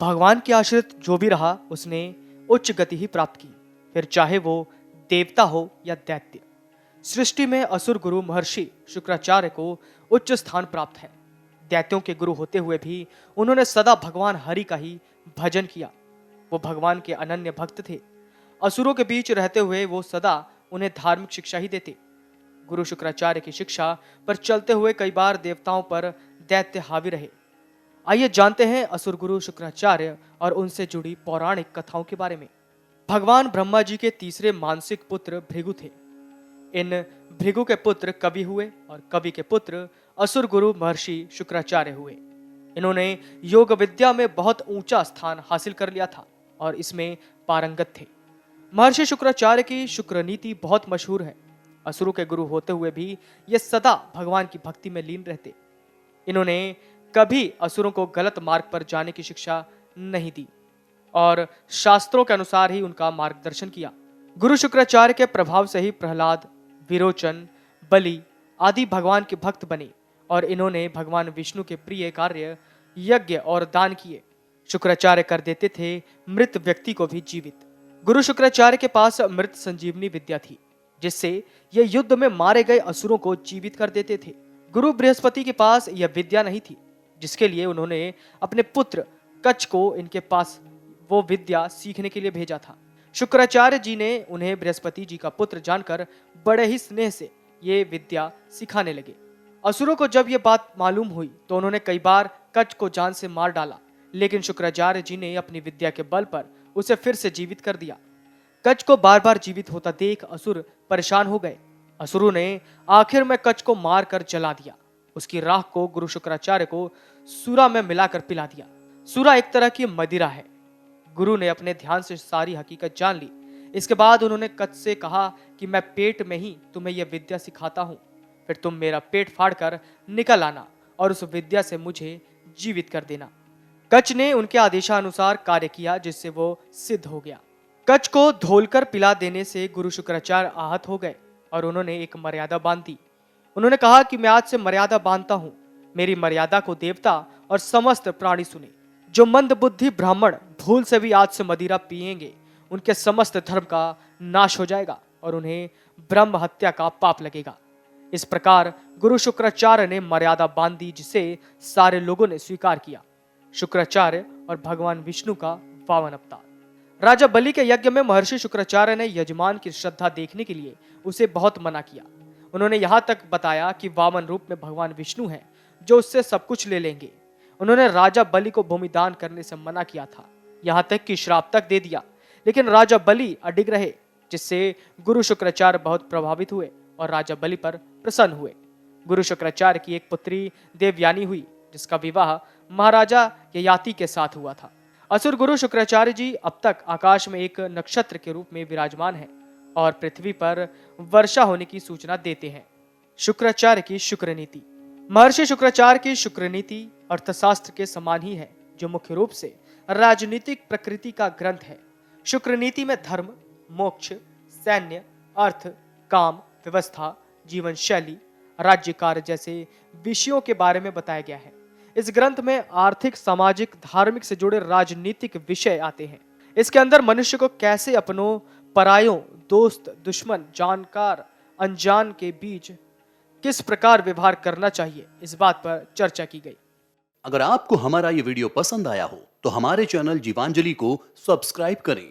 भगवान के आश्रित जो भी रहा उसने उच्च गति ही प्राप्त की, फिर चाहे वो देवता हो या दैत्य। सृष्टि में असुर गुरु महर्षि शुक्राचार्य को उच्च स्थान प्राप्त है। दैत्यों के गुरु होते हुए भी उन्होंने सदा भगवान हरि का ही भजन किया। वो भगवान के अनन्य भक्त थे। असुरों के बीच रहते हुए वो सदा उन्हें धार्मिक शिक्षा ही देते। गुरु शुक्राचार्य की शिक्षा पर चलते हुए कई बार देवताओं पर दैत्य हावी रहे। आइए जानते हैं असुर गुरु शुक्राचार्य और उनसे जुड़ी पौराणिक कथाओं के बारे में। भगवान ब्रह्मा जी के तीसरे मानसिक पुत्र भृगु थे। इन भृगु के पुत्र कवि हुए और कवि के पुत्र असुर गुरु महर्षि शुक्राचार्य हुए। इन्होंने योग विद्या में बहुत ऊंचा स्थान हासिल कर लिया था और इसमें पारंगत थे। महर्षि शुक्राचार्य की शुक्र नीति बहुत मशहूर है। असुरों के गुरु होते हुए भी ये सदा भगवान की भक्ति में लीन रहते। इन्होंने कभी असुरों को गलत मार्ग पर जाने की शिक्षा नहीं दी और शास्त्रों के अनुसार ही उनका मार्गदर्शन किया। गुरु शुक्राचार्य के प्रभाव से ही प्रहलाद, विरोचन, बलि आदि भगवान के भक्त बने और इन्होंने भगवान विष्णु के प्रिय कार्य यज्ञ और दान किए। शुक्राचार्य कर देते थे मृत व्यक्ति को भी जीवित। गुरु शुक्राचार्य के पास मृत संजीवनी विद्या थी, जिससे ये युद्ध में मारे गए असुरों को जीवित कर देते थे। गुरु बृहस्पति के पास यह विद्या नहीं थी, जिसके लिए उन्होंने अपने पुत्र कच्छ को इनके पास वो विद्या सीखने के लिए भेजा था। शुक्राचार्य जी ने उन्हें बृहस्पति जी का पुत्र जानकर बड़े ही स्नेह से ये विद्या सिखाने लगे। असुरों को जब ये बात मालूम हुई तो उन्होंने कई बार कच्छ को जान से मार डाला, लेकिन शुक्राचार्य जी ने अपनी विद्या के बल पर उसे फिर से जीवित कर दिया। कच्छ को बार बार जीवित होता देख असुर परेशान हो गए। असुरों ने आखिर में कच्छ को मार कर जला दिया। उसकी राख को गुरु शुक्राचार्य को सूरा में मिलाकर पिला दिया। सूरा एक तरह की मदिरा है। गुरु ने अपने ध्यान से सारी हकीकत जान ली। इसके बाद उन्होंने कच्छ से कहा कि मैं पेट में ही तुम्हें यह विद्या सिखाता हूं, फिर तुम मेरा पेट फाड़कर निकल आना और उस विद्या से मुझे जीवित कर देना। कच्छ ने उनके आदेशानुसार कार्य किया, जिससे वो सिद्ध हो गया। कच्छ को धोलकर पिला देने से गुरु शुक्राचार्य आहत हो गए और उन्होंने एक मर्यादा बांध दी। उन्होंने कहा कि मैं आज से मर्यादा बांधता हूं। मेरी मर्यादा को देवता और समस्त प्राणी सुने। जो मंद बुद्धि ब्राह्मण भूल से भी आज से मदिरा पिएंगे, उनके समस्त धर्म का नाश हो जाएगा और उन्हें ब्रह्म हत्या का पाप लगेगा। इस प्रकार गुरु शुक्राचार्य ने मर्यादा बांध दी, जिसे सारे लोगों ने स्वीकार किया। शुक्राचार्य और भगवान विष्णु का पावन अवतार। राजा बलि के यज्ञ में महर्षि शुक्राचार्य ने यजमान की श्रद्धा देखने के लिए उसे बहुत मना किया। उन्होंने यहां तक बताया कि वामन रूप में भगवान विष्णु हैं, जो उससे सब कुछ ले लेंगे। उन्होंने राजा बलि को भूमि दान करने से मना किया था, यहां तक कि श्राप तक दे दिया, लेकिन राजा बलि अडिग रहे, जिससे गुरु शुक्राचार्य बहुत प्रभावित हुए और राजा बलि पर प्रसन्न हुए। गुरु शुक्राचार्य की एक पुत्री देवयानी हुई, जिसका विवाह महाराजा ययाति के साथ हुआ था। असुर गुरु शुक्राचार्य जी अब तक आकाश में एक नक्षत्र के रूप में विराजमान है और पृथ्वी पर वर्षा होने की सूचना देते हैं। शुक्राचार्य की शुक्र नीति। महर्षि शुक्राचार्य की शुक्र नीति अर्थशास्त्र के समान ही है, जो मुख्य रूप से राजनीतिक प्रकृति का ग्रंथ है। शुक्र नीति में धर्म, मोक्ष, सैन्य, अर्थ, काम, व्यवस्था, जीवन शैली, राज्य कार्य जैसे विषयों के बारे में बताया गया है। इस ग्रंथ में आर्थिक, सामाजिक, धार्मिक से जुड़े राजनीतिक विषय आते हैं। इसके अंदर मनुष्य को कैसे अपनों, परायों, दोस्त, दुश्मन, जानकार, अनजान के बीच किस प्रकार व्यवहार करना चाहिए, इस बात पर चर्चा की गई। अगर आपको हमारा ये वीडियो पसंद आया हो तो हमारे चैनल जीवांजलि को सब्सक्राइब करें